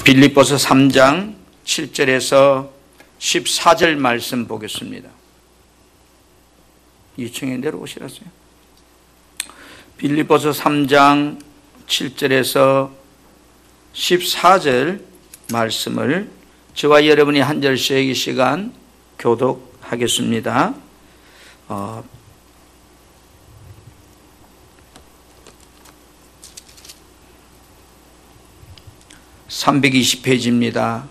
빌립보서 3장 7절에서 14절 말씀 보겠습니다. 2층에 내려오시라세요. 빌립보서 3장 7절에서 14절 말씀을 저와 여러분이 한 절씩 이 시간 교독하겠습니다. 320페이지입니다.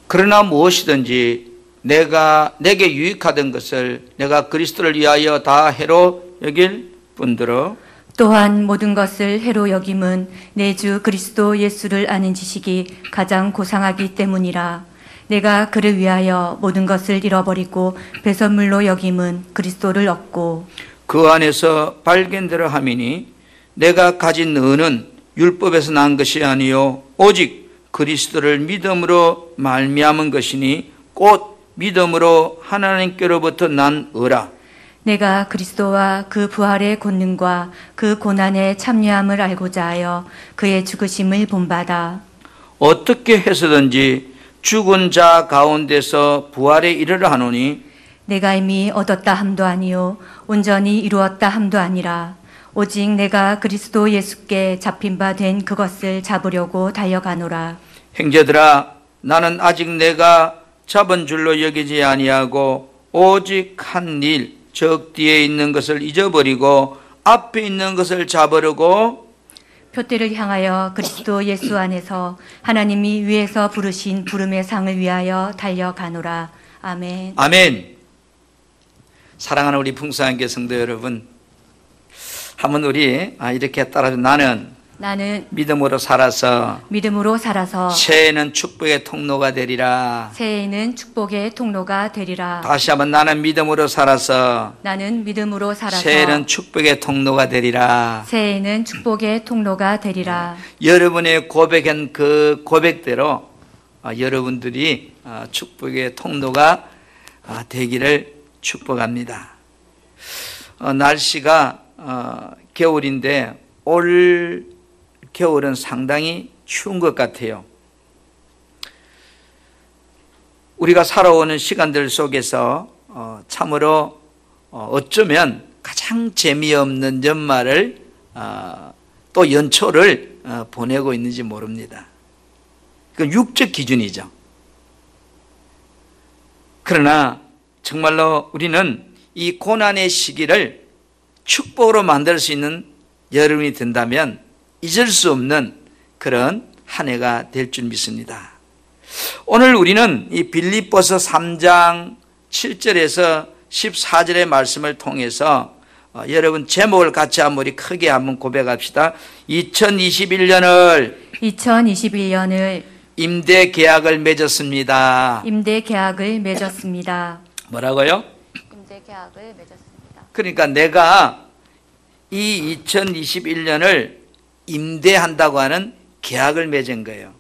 그러나 무엇이든지 내게 유익하던 것을 내가 그리스도를 위하여 다 해로 여길 뿐더러 또한 모든 것을 해로 여김은 내 주 그리스도 예수를 아는 지식이 가장 고상하기 때문이라. 내가 그를 위하여 모든 것을 잃어버리고 배설물로 여김은 그리스도를 얻고 그 안에서 발견되려 함이니 내가 가진 의는 율법에서 난 것이 아니요 오직 그리스도를 믿음으로 말미암은 것이니 곧 믿음으로 하나님께로부터 난 의라. 내가 그리스도와 그 부활의 권능과 그 고난의 참여함을 알고자 하여 그의 죽으심을 본받아 어떻게 해서든지 죽은 자 가운데서 부활에 이르려 하노니 내가 이미 얻었다 함도 아니요 온전히 이루었다 함도 아니라 오직 내가 그리스도 예수께 잡힌 바 된 그것을 잡으려고 달려가노라. 형제들아, 나는 아직 내가 잡은 줄로 여기지 아니하고 오직 한 일, 적 뒤에 있는 것을 잊어버리고 앞에 있는 것을 잡으려고 표대를 향하여 그리스도 예수 안에서 하나님이 위에서 부르신 부름의 상을 위하여 달려가노라. 아멘. 아멘. 사랑하는 우리 풍성한교회 성도 여러분, 한번 우리 이렇게 따라서 나는 믿음으로 살아서 새해는 축복의 통로가 되리라. 새해는 축복의 통로가 되리라. 다시 한번 나는 믿음으로 살아서 새해는 축복의 통로가 되리라. 새해는 축복의 통로가 되리라. 여러분의 고백한 그 고백대로 여러분들이 축복의 통로가 되기를 축복합니다. 날씨가 겨울인데 올 겨울은 상당히 추운 것 같아요. 우리가 살아오는 시간들 속에서 참으로 어쩌면 가장 재미없는 연말을 또 연초를 보내고 있는지 모릅니다. 그건 육적 기준이죠. 그러나 정말로 우리는 이 고난의 시기를 축복으로 만들 수 있는 여러분이 된다면 잊을 수 없는 그런 한 해가 될 줄 믿습니다. 오늘 우리는 이 빌립보서 3장 7절에서 14절의 말씀을 통해서 여러분 제목을 같이 한번 우리 크게 한번 고백합시다. 2021년을 임대 계약을 맺었습니다. 뭐라고요? 임대 계약을 맺었습니다. 그러니까 내가 이 2021년을 임대한다고 하는 계약을 맺은 거예요.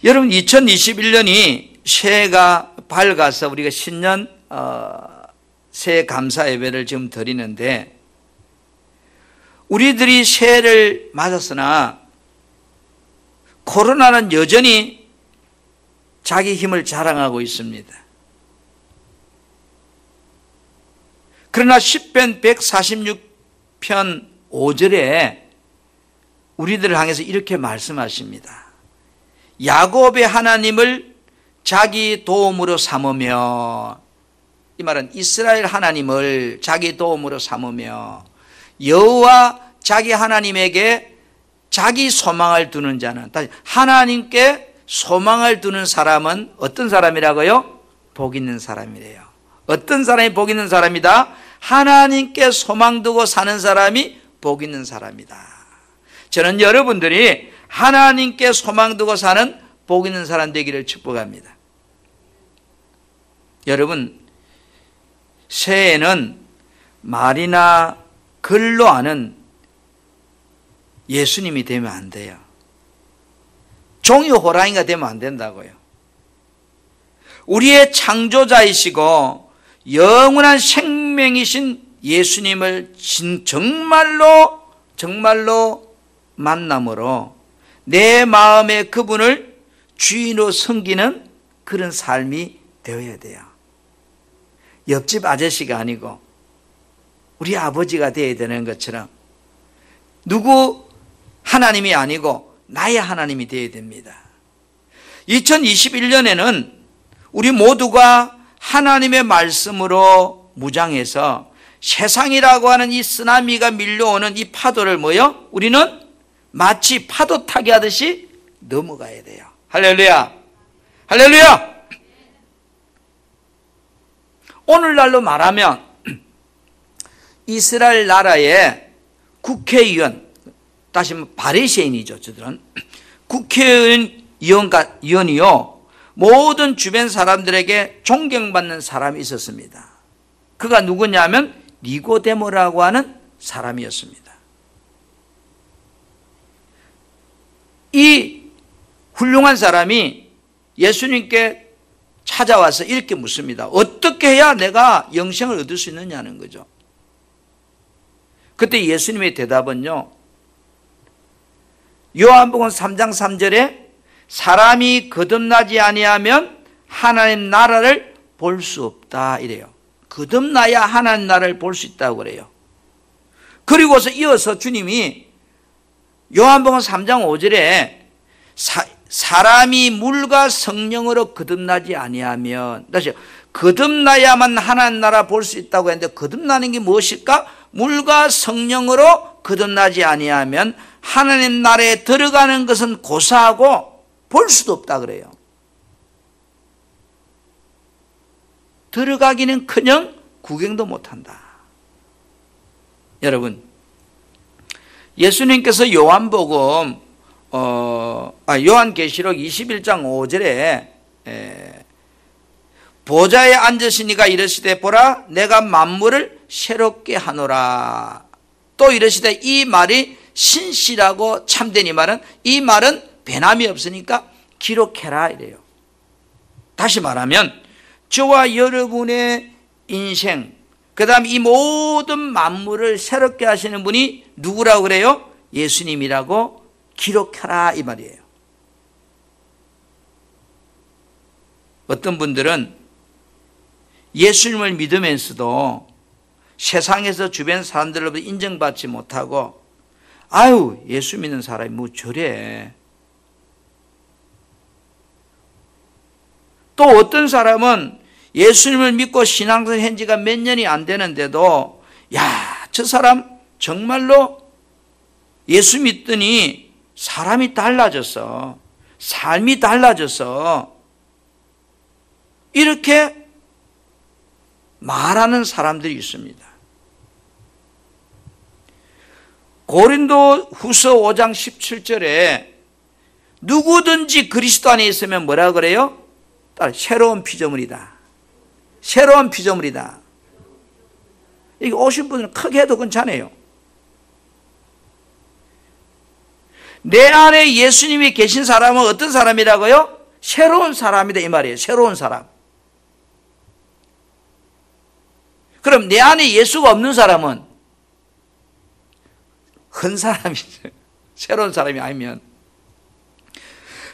여러분 2021년이 새해가 밝아서 우리가 신년 새해 감사 예배를 지금 드리는데 우리들이 새해를 맞았으나 코로나는 여전히 자기 힘을 자랑하고 있습니다. 그러나 시편 146편 5절에 우리들을 향해서 이렇게 말씀하십니다. 야곱의 하나님을 자기 도움으로 삼으며, 이 말은 이스라엘 하나님을 자기 도움으로 삼으며 여호와 자기 하나님에게 자기 소망을 두는 자는, 하나님께 소망을 두는 사람은 어떤 사람이라고요? 복 있는 사람이래요. 어떤 사람이 복 있는 사람이다? 하나님께 소망 두고 사는 사람이 복 있는 사람이다. 저는 여러분들이 하나님께 소망 두고 사는 복 있는 사람 되기를 축복합니다. 여러분, 새해에는 말이나 글로 아는 예수님이 되면 안 돼요. 종이 호랑이가 되면 안 된다고요. 우리의 창조자이시고 영원한 생명이신 예수님을 정말로 만남으로 내 마음에 그분을 주인으로 섬기는 그런 삶이 되어야 돼요. 옆집 아저씨가 아니고 우리 아버지가 되어야 되는 것처럼 누구 하나님이 아니고 나의 하나님이 되어야 됩니다. 2021년에는 우리 모두가 하나님의 말씀으로 무장해서 세상이라고 하는 이 쓰나미가 밀려오는 이 파도를 우리는 마치 파도 타기 하듯이 넘어가야 돼요. 할렐루야! 할렐루야! 오늘날로 말하면 이스라엘 나라의 국회의원, 다시 말하면 바리새인이죠. 저들은 국회의원이요, 모든 주변 사람들에게 존경받는 사람이 있었습니다. 그가 누구냐면 니고데모라고 하는 사람이었습니다. 이 훌륭한 사람이 예수님께 찾아와서 이렇게 묻습니다. 어떻게 해야 내가 영생을 얻을 수 있느냐는 거죠. 그때 예수님의 대답은요, 요한복음 3장 3절에 사람이 거듭나지 아니하면 하나님 나라를 볼 수 없다 이래요. 거듭나야 하나님 나라를 볼 수 있다고 그래요. 그리고서 이어서 주님이 요한복음 3장 5절에 사람이 물과 성령으로 거듭나지 아니하면, 다시 거듭나야만 하나님 나라 볼 수 있다고 했는데 거듭나는 게 무엇일까? 물과 성령으로 거듭나지 아니하면 하나님 나라에 들어가는 것은 고사하고 볼 수도 없다 그래요. 들어가기는커녕 구경도 못한다. 여러분, 예수님께서 요한계시록 21장 5절에 보좌에 앉으시니가 이르시되 보라 내가 만물을 새롭게 하노라. 또 이르시되 이 말이 신실하고 참된 이 말은, 이 말은 변함이 없으니까 기록해라 이래요. 다시 말하면 저와 여러분의 인생, 그 다음 이 모든 만물을 새롭게 하시는 분이 누구라고 그래요? 예수님이라고 기록하라 이 말이에요. 어떤 분들은 예수님을 믿으면서도 세상에서 주변 사람들로부터 인정받지 못하고 아유 예수 믿는 사람이 뭐 저래. 또 어떤 사람은 예수님을 믿고 신앙생활 한 지가 몇 년이 안 되는데도 야, 저 사람 정말로 예수 믿더니 사람이 달라졌어. 삶이 달라졌어. 이렇게 말하는 사람들이 있습니다. 고린도 후서 5장 17절에 누구든지 그리스도 안에 있으면 뭐라 그래요? 새로운 피조물이다. 새로운 피조물이다. 이게 오신 분은 크게 해도 괜찮아요. 내 안에 예수님이 계신 사람은 어떤 사람이라고요? 새로운 사람이다 이 말이에요. 새로운 사람. 그럼 내 안에 예수가 없는 사람은 한 사람이죠. 새로운 사람이 아니면.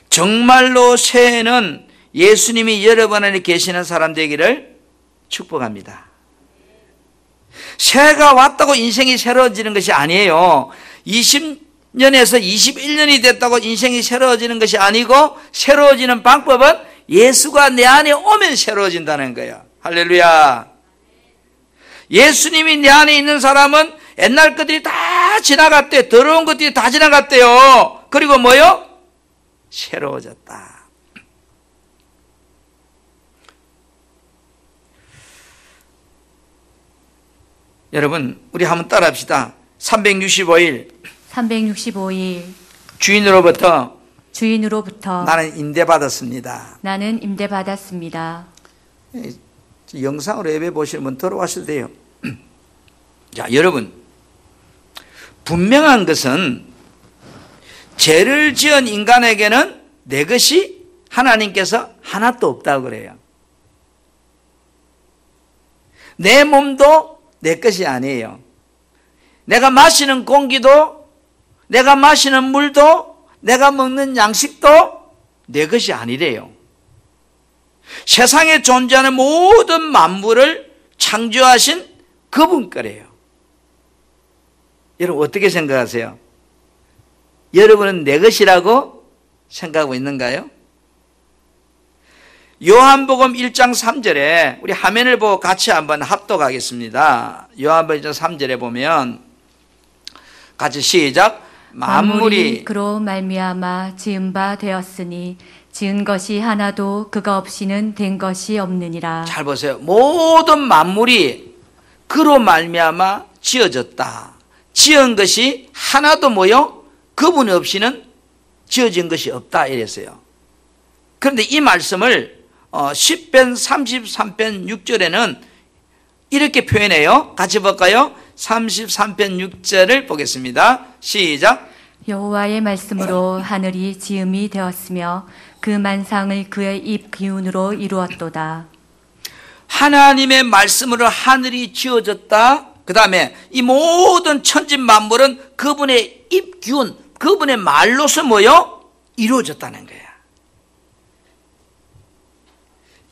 정말로 새해는 예수님이 여러분 안에 계시는 사람 되기를 축복합니다. 새해가 왔다고 인생이 새로워지는 것이 아니에요. 20년에서 21년이 됐다고 인생이 새로워지는 것이 아니고 새로워지는 방법은 예수가 내 안에 오면 새로워진다는 거예요. 할렐루야. 예수님이 내 안에 있는 사람은 옛날 것들이 다 지나갔대. 더러운 것들이 다 지나갔대요. 그리고 뭐요? 새로워졌다. 여러분 우리 한번 따라합시다. 365일 주인으로부터 나는 임대받았습니다. 나는 임대받았습니다. 영상으로 예배 보시는 분 들어와셔도 돼요. 자, 여러분 분명한 것은 죄를 지은 인간에게는 내 것이 하나님께서 하나도 없다고 그래요. 내 몸도 내 것이 아니에요. 내가 마시는 공기도 내가 마시는 물도, 내가 먹는 양식도 내 것이 아니래요. 세상에 존재하는 모든 만물을 창조하신 그분 거래요. 여러분 어떻게 생각하세요? 여러분은 내 것이라고 생각하고 있는가요? 요한복음 1장 3절에 우리 화면을 보고 같이 한번 합독하겠습니다. 요한복음 1장 3절에 보면 같이 시작. 만물이 그로 말미암아 지은 바 되었으니 지은 것이 하나도 그가 없이는 된 것이 없느니라. 잘 보세요. 모든 만물이 그로 말미암아 지어졌다. 지은 것이 하나도 뭐요? 그분 없이는 지어진 것이 없다 이랬어요. 그런데 이 말씀을 10편 33편 6절에는 이렇게 표현해요. 같이 볼까요? 33편 6절을 보겠습니다. 시작. 여호와의 말씀으로 하늘이 지음이 되었으며 그 만상을 그의 입 기운으로 이루었도다. 하나님의 말씀으로 하늘이 지어졌다. 그 다음에 이 모든 천지 만물은 그분의 입 기운, 그분의 말로서 뭐요? 이루어졌다는 거야.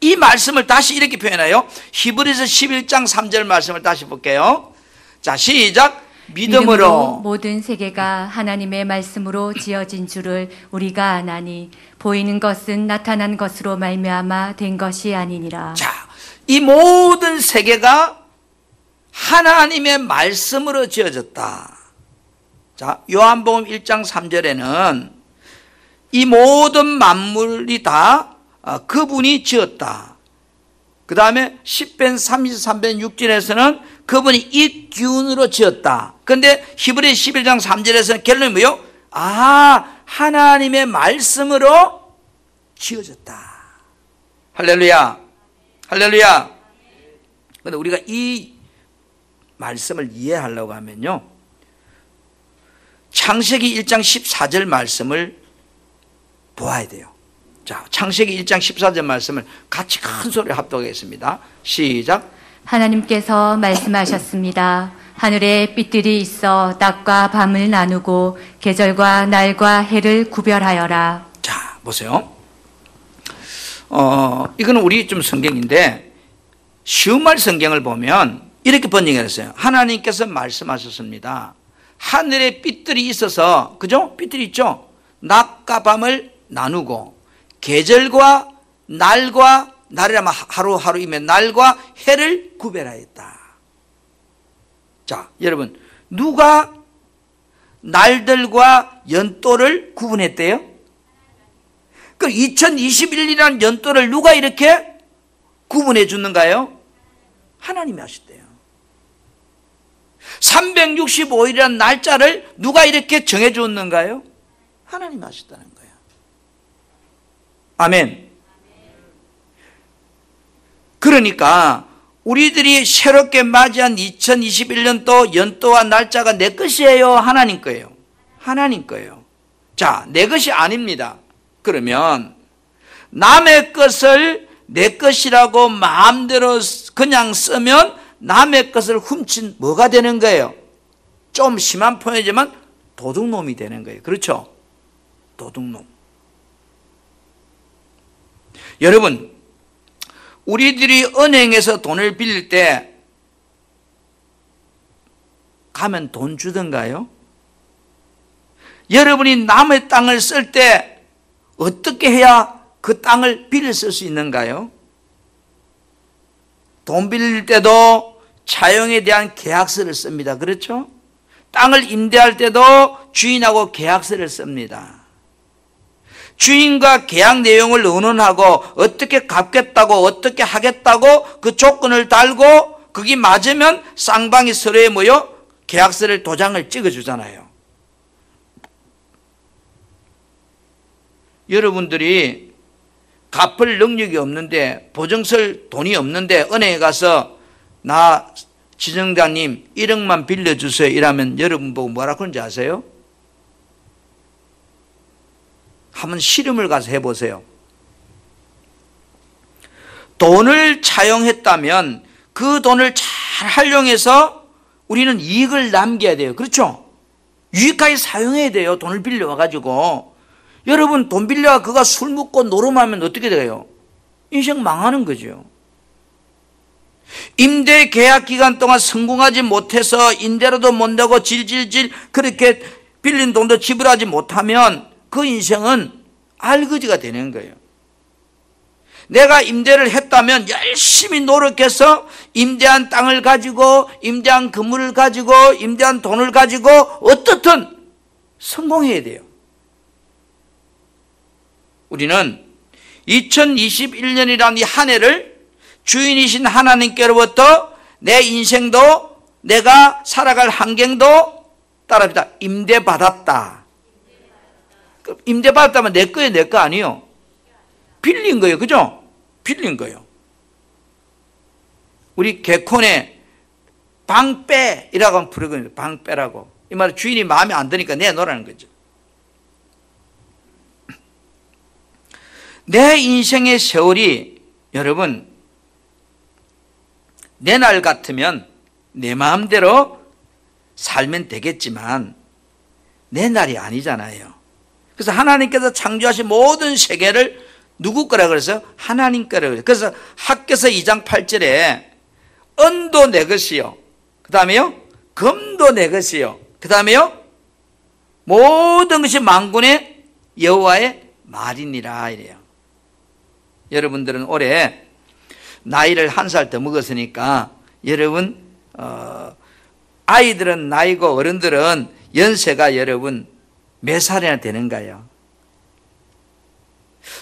이 말씀을 다시 이렇게 표현해요. 히브리서 11장 3절 말씀을 다시 볼게요. 자, 시작. 믿음으로 모든 세계가 하나님의 말씀으로 지어진 줄을 우리가 아나니 보이는 것은 나타난 것으로 말미암아 된 것이 아니니라. 자, 이 모든 세계가 하나님의 말씀으로 지어졌다. 자, 요한복음 1장 3절에는 이 모든 만물이 다 그분이 지었다. 그 다음에 10편 33편 6절에서는 그분이 이 기운으로 지었다. 그런데 히브리 11장 3절에서는 결론이 뭐예요? 하나님의 말씀으로 지어졌다. 할렐루야. 할렐루야. 그런데 우리가 이 말씀을 이해하려고 하면요, 창세기 1장 14절 말씀을 보아야 돼요. 자, 창세기 1장 14절 말씀을 같이 큰 소리로 합독하겠습니다. 시작. 하나님께서 말씀하셨습니다. 하늘에 빛들이 있어 낮과 밤을 나누고 계절과 날과 해를 구별하여라. 자, 보세요. 이거는 우리 좀 성경인데 쉬운 말 성경을 보면 이렇게 번역했어요. 하나님께서 말씀하셨습니다. 하늘에 빛들이 있어서, 그죠? 빛들이 있죠? 낮과 밤을 나누고 계절과 날과, 날이라면 하루하루이면 날과 해를 구별하였다. 자, 여러분, 누가 날들과 연도를 구분했대요? 그 2021이라는 연도를 누가 이렇게 구분해 주는가요? 하나님이 하셨대요. 365일이라는 날짜를 누가 이렇게 정해 줬는가요? 하나님이 하셨다는 거예요. 아멘. 그러니까 우리들이 새롭게 맞이한 2021년도 연도와 날짜가 내 것이에요? 하나님 거예요? 하나님 거예요. 자, 내 것이 아닙니다. 그러면 남의 것을 내 것이라고 마음대로 그냥 쓰면 남의 것을 훔친 뭐가 되는 거예요? 좀 심한 표현이지만 도둑놈이 되는 거예요. 그렇죠? 도둑놈. 여러분, 우리들이 은행에서 돈을 빌릴 때 가면 돈 주던가요? 여러분이 남의 땅을 쓸 때 어떻게 해야 그 땅을 빌려 쓸 수 있는가요? 돈 빌릴 때도 차용에 대한 계약서를 씁니다. 그렇죠? 땅을 임대할 때도 주인하고 계약서를 씁니다. 주인과 계약 내용을 의논하고 어떻게 갚겠다고 어떻게 하겠다고 그 조건을 달고 그게 맞으면 쌍방이 서로에 모여 계약서를 도장을 찍어주잖아요. 여러분들이 갚을 능력이 없는데 보증설 돈이 없는데 은행에 가서 나 지정장님 1억만 빌려주세요 이러면 여러분 보고 뭐라 그런지 아세요? 한번 실험을 가서 해보세요. 돈을 차용했다면 그 돈을 잘 활용해서 우리는 이익을 남겨야 돼요. 그렇죠? 유익하게 사용해야 돼요. 돈을 빌려와가지고. 여러분, 돈 빌려와 그가 술 먹고 노름하면 어떻게 돼요? 인생 망하는 거죠. 임대 계약 기간 동안 성공하지 못해서 임대료도 못 내고 질질질 그렇게 빌린 돈도 지불하지 못하면 그 인생은 알거지가 되는 거예요. 내가 임대를 했다면 열심히 노력해서 임대한 땅을 가지고 임대한 건물을 가지고 임대한 돈을 가지고 어떻든 성공해야 돼요. 우리는 2021년이라는 이 한 해를 주인이신 하나님께로부터 내 인생도 내가 살아갈 환경도 따라합니다. 임대받았다. 임대받았다면 내 거예요, 내 거 아니에요? 빌린 거예요, 그죠? 빌린 거예요. 우리 개콘에 방빼이라고 부르거든요. 방빼라고. 이 말은 주인이 마음에 안 드니까 내놓으라는 거죠. 내 인생의 세월이 여러분 내 날 같으면 내 마음대로 살면 되겠지만 내 날이 아니잖아요. 그래서 하나님께서 창조하신 모든 세계를 누구 거라 그래서 하나님 거라 그래요. 그래서 학개서 2장 8절에 은도 내 것이요, 그 다음에요 금도 내 것이요, 그 다음에요 모든 것이 만군의 여호와의 말이니라 이래요. 여러분들은 올해 나이를 1살 더 먹었으니까 여러분 아이들은 나이고 어른들은 연세가 여러분 몇 살이나 되는가요?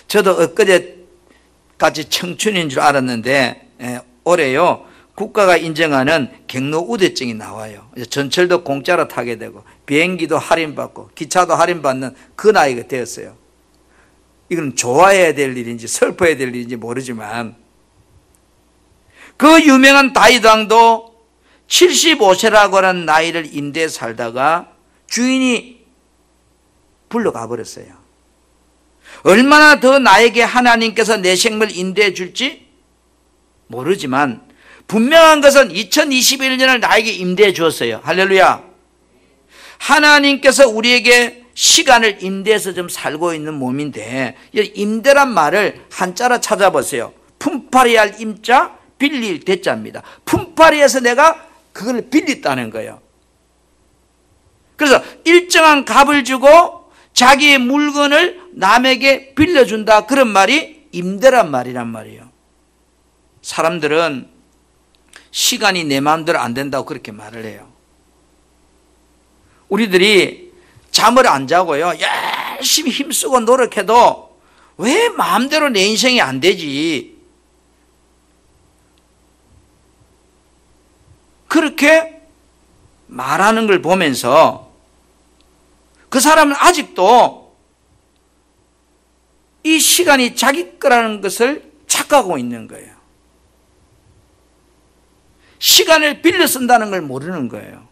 저도 엊그제까지 청춘인 줄 알았는데 올해요 국가가 인정하는 경로 우대증이 나와요. 전철도 공짜로 타게 되고 비행기도 할인받고 기차도 할인받는 그 나이가 되었어요. 이건 좋아해야 될 일인지 슬퍼해야 될 일인지 모르지만 그 유명한 다윗 왕도 75세라고 하는 나이를 임대해 살다가 주인이 불러가 버렸어요. 얼마나 더 나에게 하나님께서 내 생명을 임대해 줄지 모르지만 분명한 것은 2021년을 나에게 임대해 주었어요. 할렐루야. 하나님께서 우리에게 시간을 임대해서 좀 살고 있는 몸인데 임대란 말을 한자로 찾아보세요. 품팔이할 임자 빌릴 대자입니다. 품팔이해서 내가 그걸 빌렸다는 거예요. 그래서 일정한 값을 주고 자기의 물건을 남에게 빌려준다, 그런 말이 임대란 말이란 말이에요. 사람들은 시간이 내 마음대로 안 된다고 그렇게 말을 해요. 우리들이 잠을 안 자고요 열심히 힘쓰고 노력해도 왜 마음대로 내 인생이 안 되지? 그렇게 말하는 걸 보면서 그 사람은 아직도 이 시간이 자기 거라는 것을 착각하고 있는 거예요. 시간을 빌려 쓴다는 걸 모르는 거예요.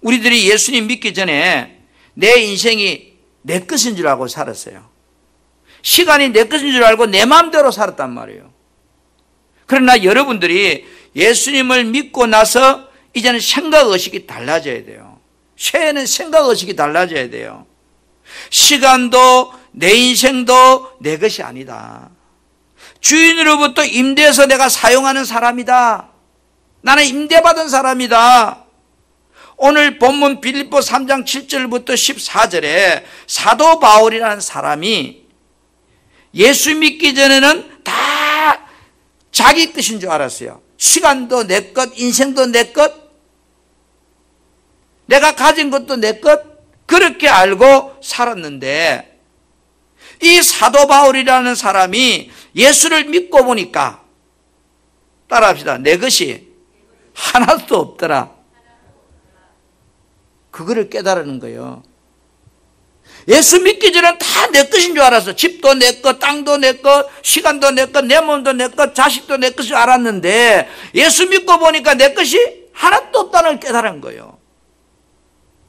우리들이 예수님 믿기 전에 내 인생이 내 것인 줄 알고 살았어요. 시간이 내 것인 줄 알고 내 마음대로 살았단 말이에요. 그러나 여러분들이 예수님을 믿고 나서 이제는 생각의식이 달라져야 돼요. 새해는 생각의식이 달라져야 돼요. 시간도 내 인생도 내 것이 아니다. 주인으로부터 임대해서 내가 사용하는 사람이다. 나는 임대받은 사람이다. 오늘 본문 빌립보 3장 7절부터 14절에 사도 바울이라는 사람이 예수 믿기 전에는 다 자기 것인 줄 알았어요. 시간도 내 것, 인생도 내 것, 내가 가진 것도 내 것, 그렇게 알고 살았는데 이 사도 바울이라는 사람이 예수를 믿고 보니까 따라합시다. 내 것이 하나도 없더라. 그거를 깨달은 거예요. 예수 믿기 전에는 다 내 것인 줄 알았어. 집도 내 것, 땅도 내 것, 시간도 내 것, 내 몸도 내 것, 자식도 내 것인 줄 알았는데 예수 믿고 보니까 내 것이 하나도 없다는 걸 깨달은 거예요.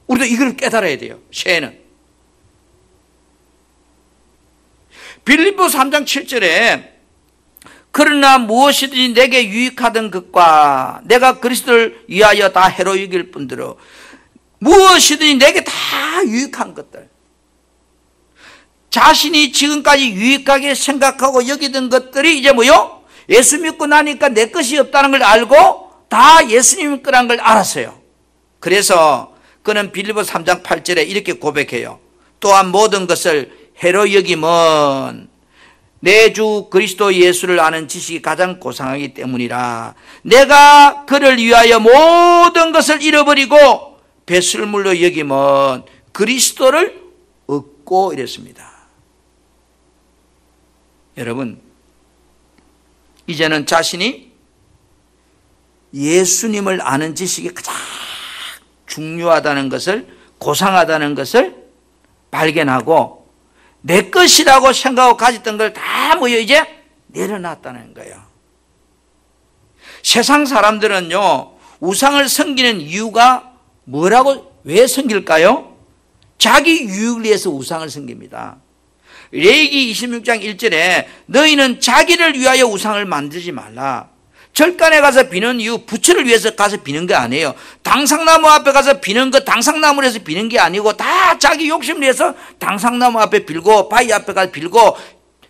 우리도 이걸 깨달아야 돼요. 새해는. 빌립보 3장 7절에 그러나 무엇이든지 내게 유익하던 것과 내가 그리스도를 위하여 다 해로 여길 뿐더러 무엇이든지 내게 다 유익한 것들, 자신이 지금까지 유익하게 생각하고 여기던 것들이 이제 뭐요? 예수 믿고 나니까 내 것이 없다는 걸 알고 다 예수님 거라는 걸 알았어요. 그래서 그는 빌립보 3장 8절에 이렇게 고백해요. 또한 모든 것을 해로 여김은 내 주 그리스도 예수를 아는 지식이 가장 고상하기 때문이라. 내가 그를 위하여 모든 것을 잃어버리고 배설물로 여김은 그리스도를 얻고 이랬습니다. 여러분, 이제는 자신이 예수님을 아는 지식이 가장 중요하다는 것을, 고상하다는 것을 발견하고 내 것이라고 생각하고 가졌던 걸 다 모여 이제 내려놨다는 거예요. 세상 사람들은요, 우상을 섬기는 이유가 뭐라고, 왜 섬길까요? 자기 유익을 위해서 우상을 섬깁니다. 레위기 26장 1절에 너희는 자기를 위하여 우상을 만들지 말라. 절간에 가서 비는 이유 부처를 위해서 가서 비는 게 아니에요. 당상나무 앞에 가서 비는 거 당상나무에서 비는 게 아니고 다 자기 욕심을 위해서 당상나무 앞에 빌고 바위 앞에 가서 빌고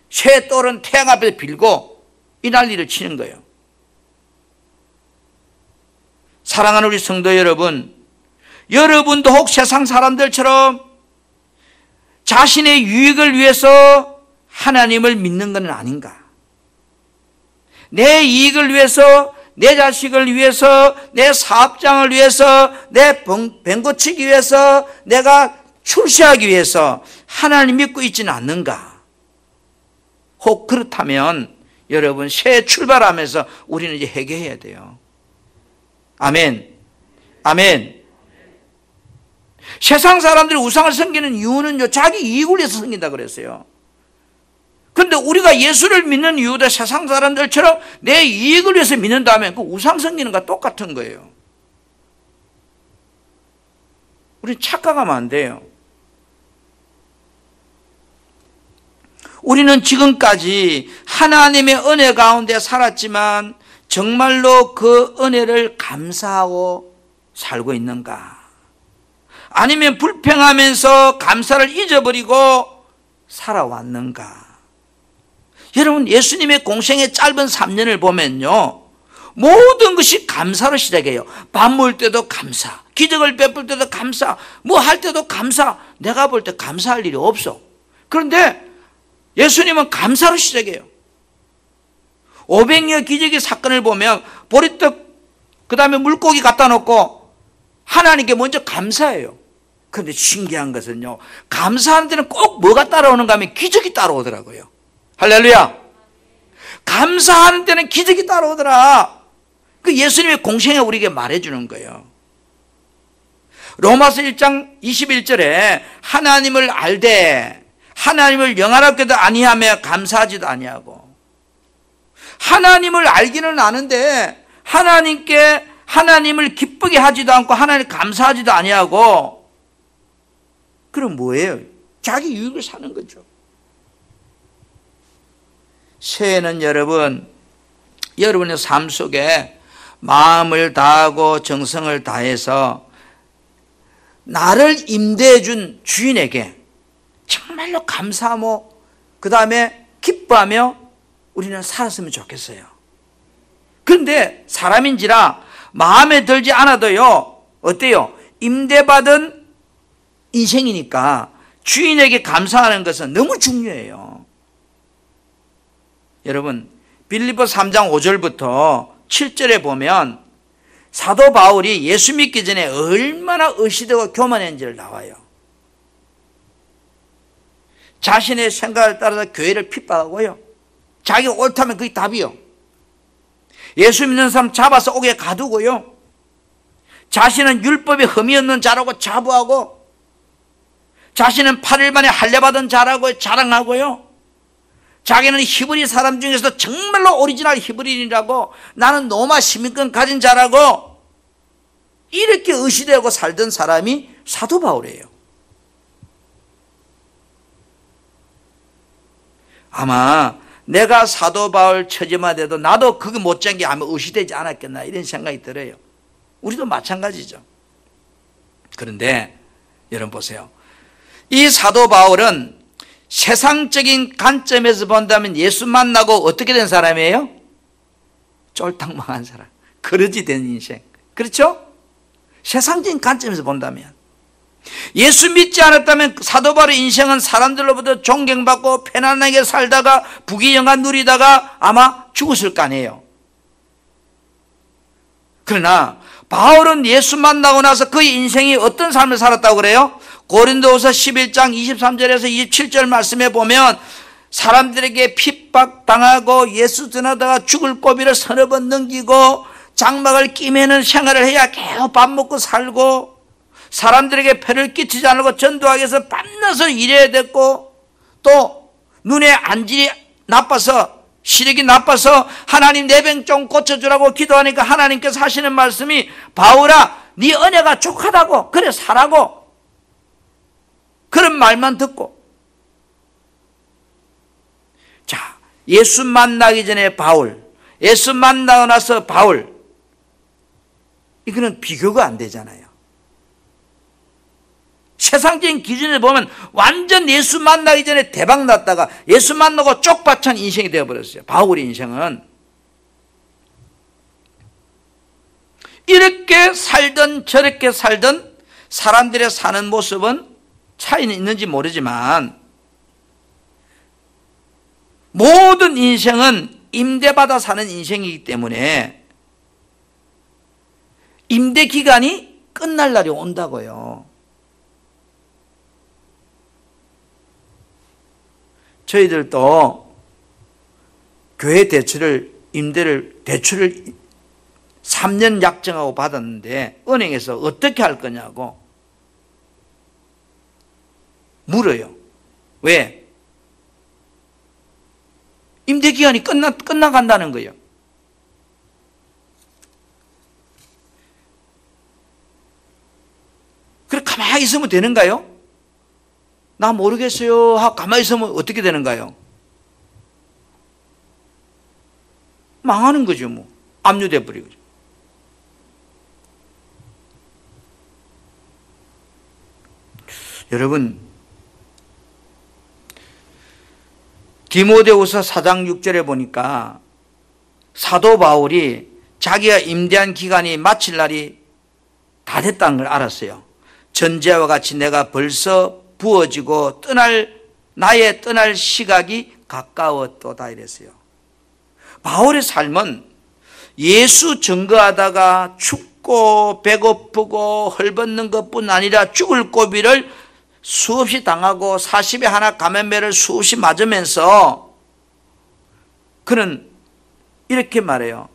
새 떠오른 태양 앞에 빌고 이 난리를 치는 거예요. 사랑하는 우리 성도 여러분, 여러분도 혹 세상 사람들처럼 자신의 유익을 위해서 하나님을 믿는 건 아닌가? 내 이익을 위해서, 내 자식을 위해서, 내 사업장을 위해서, 내 뱅 고치기 위해서, 내가 출세하기 위해서 하나님 믿고 있지는 않는가? 혹 그렇다면 여러분, 새 출발하면서 우리는 이제 회개해야 돼요. 아멘. 아멘. 세상 사람들이 우상을 섬기는 이유는요, 자기 이익을 위해서 섬긴다 그랬어요. 그런데 우리가 예수를 믿는 이유도 세상 사람들처럼 내 이익을 위해서 믿는다면 그 우상 섬기는 것과 똑같은 거예요. 우리는 착각하면 안 돼요. 우리는 지금까지 하나님의 은혜 가운데 살았지만 정말로 그 은혜를 감사하고 살고 있는가? 아니면 불평하면서 감사를 잊어버리고 살아왔는가? 여러분, 예수님의 공생의 짧은 3년을 보면요, 모든 것이 감사로 시작해요. 밥 먹을 때도 감사, 기적을 베풀 때도 감사, 뭐 할 때도 감사. 내가 볼 때 감사할 일이 없어. 그런데 예수님은 감사로 시작해요. 500여 기적의 사건을 보면 보리떡, 그 다음에 물고기 갖다 놓고 하나님께 먼저 감사해요. 그런데 신기한 것은요, 감사하는 데는 꼭 뭐가 따라오는가 하면 기적이 따라오더라고요. 할렐루야. 감사하는 때는 기적이 따라오더라. 그 예수님의 공생에 우리에게 말해주는 거예요. 로마서 1장 21절에 하나님을 알되 하나님을 영화롭게도 아니하며 감사하지도 아니하고, 하나님을 알기는 아는데 하나님을 기쁘게 하지도 않고 하나님을 감사하지도 아니하고, 그럼 뭐예요? 자기 유익을 사는 거죠. 새해는 여러분의 삶 속에 마음을 다하고 정성을 다해서 나를 임대해 준 주인에게 정말로 감사하며 그 다음에 기뻐하며 우리는 살았으면 좋겠어요. 그런데 사람인지라 마음에 들지 않아도요, 어때요? 임대받은 인생이니까 주인에게 감사하는 것은 너무 중요해요. 여러분, 빌립보 3장 5절부터 7절에 보면 사도 바울이 예수 믿기 전에 얼마나 의시되고 교만했는지를 나와요. 자신의 생각을 따라서 교회를 핍박하고요, 자기가 옳다면 그게 답이요. 예수 믿는 사람 잡아서 옥에 가두고요, 자신은 율법에 흠이 없는 자라고 자부하고, 자신은 8일 만에 할례받은 자라고 자랑하고요, 자기는 히브리 사람 중에서 정말로 오리지널 히브리인이라고, 나는 로마 시민권 가진 자라고 이렇게 의시되고 살던 사람이 사도 바울이에요. 아마 내가 사도 바울 처지만 돼도 나도 그게 못지않게 아마 의시되지 않았겠나 이런 생각이 들어요. 우리도 마찬가지죠. 그런데 여러분 보세요. 이 사도 바울은 세상적인 관점에서 본다면 예수 만나고 어떻게 된 사람이에요? 쫄딱망한 사람, 거르지 된 인생. 그렇죠? 세상적인 관점에서 본다면. 예수 믿지 않았다면 사도 바울의 인생은 사람들로부터 존경받고 편안하게 살다가 부귀영화 누리다가 아마 죽었을 거 아니에요. 그러나 바울은 예수 만나고 나서 그의 인생이 어떤 삶을 살았다고 그래요? 고린도후서 11장 23절에서 27절 말씀에 보면 사람들에게 핍박당하고 예수 전하다가 죽을 고비를 서너 번 넘기고 장막을 끼매는 생활을 해야 계속 밥 먹고 살고 사람들에게 폐를 끼치지 않고 전도하기 위해서 밤낮을 일해야 됐고 또 눈에 안질이 나빠서 시력이 나빠서 하나님 내 병 좀 고쳐주라고 기도하니까 하나님께서 하시는 말씀이 바울아 네 은혜가 족하다고 그래 사라고 그런 말만 듣고 자 예수 만나기 전에 바울 예수 만나고 나서 바울 이거는 비교가 안 되잖아요. 세상적인 기준을 보면 완전 예수 만나기 전에 대박 났다가 예수 만나고 쪽박찬 인생이 되어버렸어요. 바울의 인생은 이렇게 살든 저렇게 살든 사람들의 사는 모습은 차이는 있는지 모르지만 모든 인생은 임대받아 사는 인생이기 때문에 임대 기간이 끝날 날이 온다고요. 저희들도 교회 임대를 대출을 3년 약정하고 받았는데 은행에서 어떻게 할 거냐고 물어요. 왜? 임대 기간이 끝나간다는 거예요. 그래 가만히 있으면 되는가요? 나 모르겠어요 하고 가만히 있으면 어떻게 되는가요? 망하는 거죠. 뭐 압류돼 버리고. 여러분 디모데후서 4장 6절에 보니까 사도 바울이 자기가 임대한 기간이 마칠 날이 다 됐다는 걸 알았어요. 전제와 같이 내가 벌써 부어지고 나의 떠날 시각이 가까웠도다 이랬어요. 바울의 삶은 예수 증거하다가 춥고 배고프고 헐벗는 것뿐 아니라 죽을 고비를 수없이 당하고 40에 하나 감염매를 수없이 맞으면서 그는 이렇게 말해요.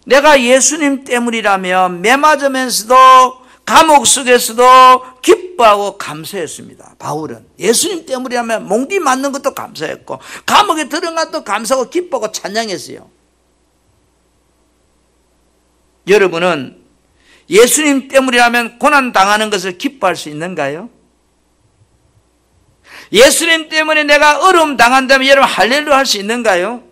내가 예수님 때문이라면 매 맞으면서도 감옥 속에서도 기뻐하고 감사했습니다. 바울은 예수님 때문이라면 몽디 맞는 것도 감사했고 감옥에 들어간 것도 감사하고 기뻐하고 찬양했어요. 여러분은 예수님 때문이라면 고난 당하는 것을 기뻐할 수 있는가요? 예수님 때문에 내가 어려움 당한다면 여러분 할렐루야 할 수 있는가요?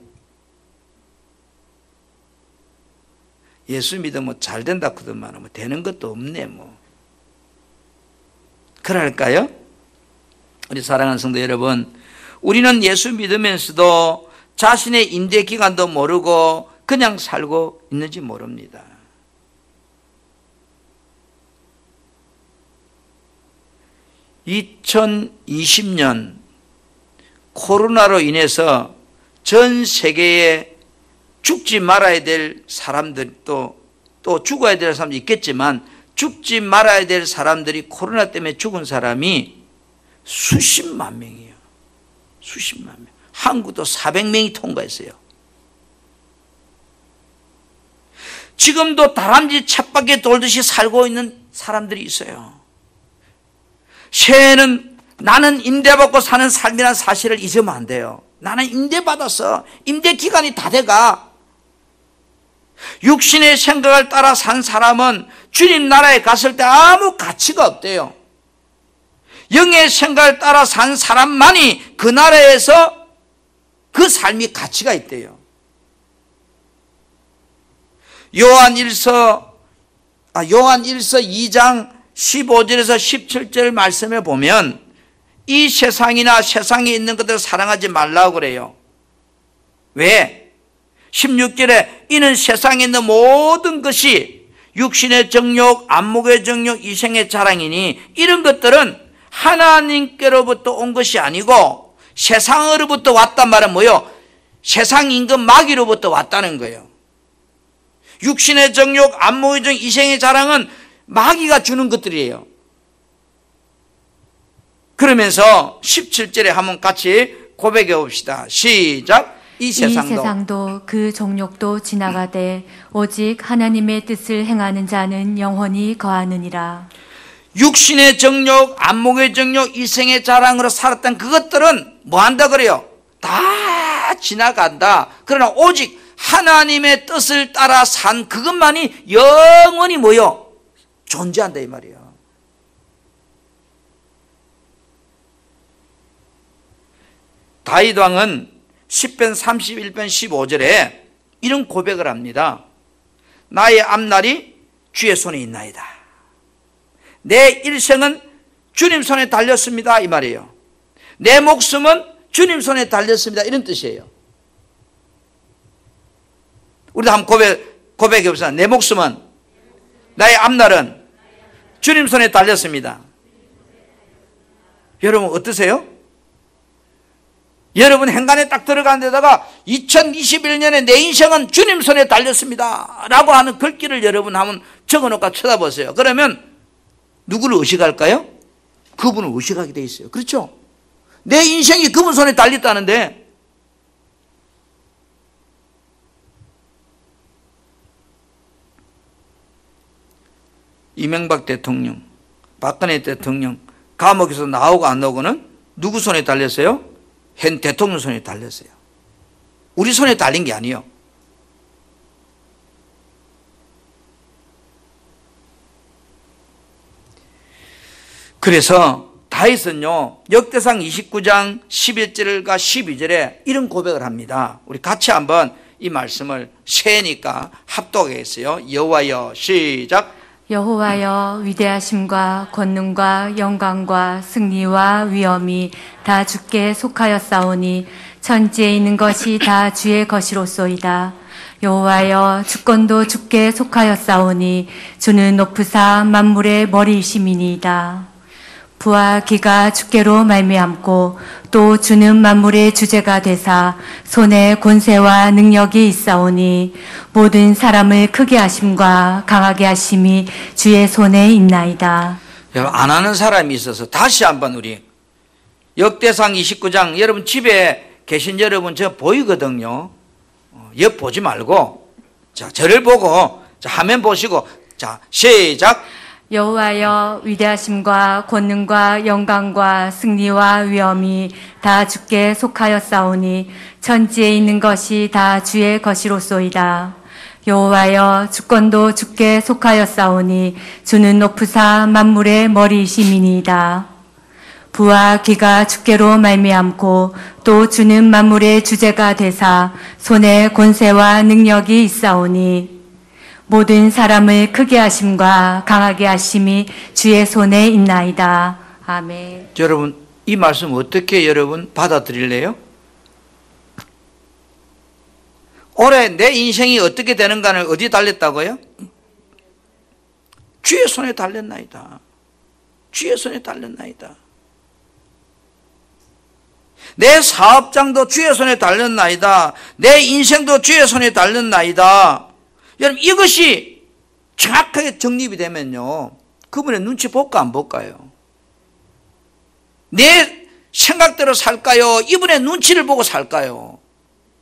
예수 믿으면 잘 된다 그러면 뭐 되는 것도 없네 뭐. 그럴까요? 우리 사랑하는 성도 여러분, 우리는 예수 믿으면서도 자신의 임대 기간도 모르고 그냥 살고 있는지 모릅니다. (2020년) 코로나로 인해서 전 세계에 죽지 말아야 될 사람들도 또 죽어야 될 사람도 있겠지만 죽지 말아야 될 사람들이 코로나 때문에 죽은 사람이 수십만 명이에요. 수십만 명. 한국도 400명이 통과했어요. 지금도 다람쥐 쳇바퀴 돌듯이 살고 있는 사람들이 있어요. 새해는 나는 임대받고 사는 삶이라는 사실을 잊으면 안 돼요. 나는 임대받았어. 임대 기간이 다 돼가. 육신의 생각을 따라 산 사람은 주님 나라에 갔을 때 아무 가치가 없대요. 영의 생각을 따라 산 사람만이 그 나라에서 그 삶이 가치가 있대요. 요한 1서 2장 15절에서 17절 말씀에 보면 이 세상이나 세상에 있는 것들을 사랑하지 말라고 그래요. 왜? 16절에 이는 세상에 있는 모든 것이 육신의 정욕, 안목의 정욕, 이생의 자랑이니 이런 것들은 하나님께로부터 온 것이 아니고 세상으로부터 왔단 말은 뭐예요? 세상 임금 마귀로부터 왔다는 거예요. 육신의 정욕, 안목의 정욕, 이생의 자랑은 마귀가 주는 것들이에요. 그러면서 17절에 한번 같이 고백해 봅시다. 시작. 이 세상도 그 정욕도 지나가되 오직 하나님의 뜻을 행하는 자는 영원히 거하느니라. 육신의 정욕, 안목의 정욕, 이생의 자랑으로 살았던 그것들은 뭐 한다 그래요? 다 지나간다. 그러나 오직 하나님의 뜻을 따라 산 그것만이 영원히 뭐요? 존재한다 이 말이에요. 다윗 왕은 10편 31편 15절에 이런 고백을 합니다. 나의 앞날이 주의 손에 있나이다. 내 일생은 주님 손에 달렸습니다 이 말이에요. 내 목숨은 주님 손에 달렸습니다 이런 뜻이에요. 우리도 한번 고백해 봅시다. 내 목숨은, 나의 앞날은 주님 손에 달렸습니다. 여러분 어떠세요? 여러분 행간에 딱 들어간 데다가 2021년에 내 인생은 주님 손에 달렸습니다 라고 하는 글귀를 여러분 한번 적어놓고 쳐다보세요. 그러면 누구를 의식할까요? 그분을 의식하게 돼 있어요. 그렇죠? 내 인생이 그분 손에 달렸다는데 이명박 대통령, 박근혜 대통령 감옥에서 나오고 안 나오고는 누구 손에 달렸어요? 현 대통령 손에 달렸어요. 우리 손에 달린 게 아니에요. 그래서 다윗은요 역대상 29장 11절과 12절에 이런 고백을 합니다. 우리 같이 한번 이 말씀을 세니까 합독하겠어요. 여호와여 시작. 여호와여 위대하심과 권능과 영광과 승리와 위엄이 다 주께 속하였사오니 천지에 있는 것이 다 주의 것이로소이다. 여호와여 주권도 주께 속하였사오니 주는 높으사 만물의 머리이심이니이다. 부와 기가 주께로 말미암고 또 주는 만물의 주제가 되사 손에 권세와 능력이 있사오니 모든 사람을 크게 하심과 강하게 하심이 주의 손에 있나이다. 여러분 안 하는 사람이 있어서 다시 한번 우리 역대상 29장 여러분 집에 계신 여러분 저 보이거든요. 옆 보지 말고 자 저를 보고 자 화면 보시고 자 시작. 여호와여 위대하심과 권능과 영광과 승리와 위엄이 다 주께 속하였사오니 천지에 있는 것이 다 주의 것이로소이다. 여호와여 주권도 주께 속하였사오니 주는 높으사 만물의 머리이심이니이다. 부와 기가 주께로 말미암고 또 주는 만물의 주제가 되사 손에 권세와 능력이 있사오니 모든 사람을 크게 하심과 강하게 하심이 주의 손에 있나이다. 아멘. 여러분 이 말씀 어떻게 여러분 받아들일래요? 올해 내 인생이 어떻게 되는가를 어디에 달렸다고요? 주의 손에 달렸나이다. 주의 손에 달렸나이다. 내 사업장도 주의 손에 달렸나이다. 내 인생도 주의 손에 달렸나이다. 여러분 이것이 정확하게 정립이 되면요 그분의 눈치 볼까 안 볼까요? 내 생각대로 살까요? 이분의 눈치를 보고 살까요?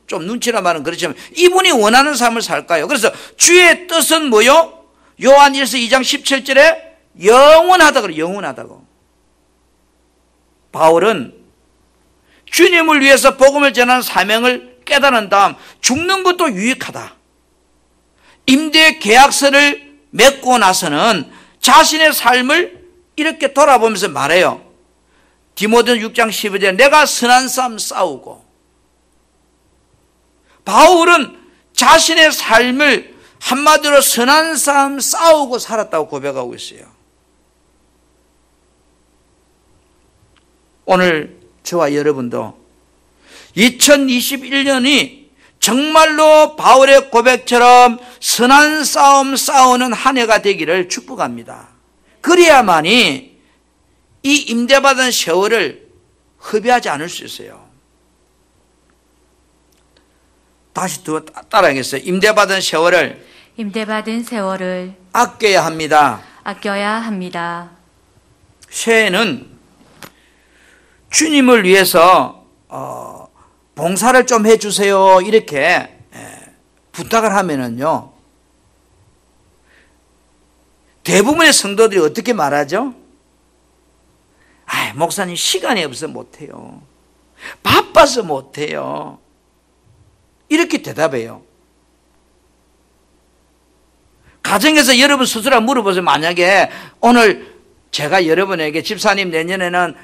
좀 눈치라 말은 그렇지만 이분이 원하는 삶을 살까요? 그래서 주의 뜻은 뭐요? 요한 1서 2장 17절에 영원하다 그래요. 영원하다고. 바울은 주님을 위해서 복음을 전하는 사명을 깨달은 다음 죽는 것도 유익하다. 임대 계약서를 맺고 나서는 자신의 삶을 이렇게 돌아보면서 말해요. 디모데 6장 12절에 내가 선한 싸움 싸우고. 바울은 자신의 삶을 한마디로 선한 싸움 싸우고 살았다고 고백하고 있어요. 오늘 저와 여러분도 2021년이 정말로 바울의 고백처럼 선한 싸움 싸우는 한 해가 되기를 축복합니다. 그래야만이 이 임대받은 세월을 허비하지 않을 수 있어요. 다시 따라하겠어요. 임대받은 세월을 아껴야 합니다. 새해는 주님을 위해서 봉사를 좀 해주세요 이렇게 부탁을 하면은요, 대부분의 성도들이 어떻게 말하죠? 목사님 시간이 없어서 못해요, 바빠서 못해요, 이렇게 대답해요. 가정에서 여러분 스스로 물어보세요. 만약에 오늘 제가 여러분에게 집사님 내년에는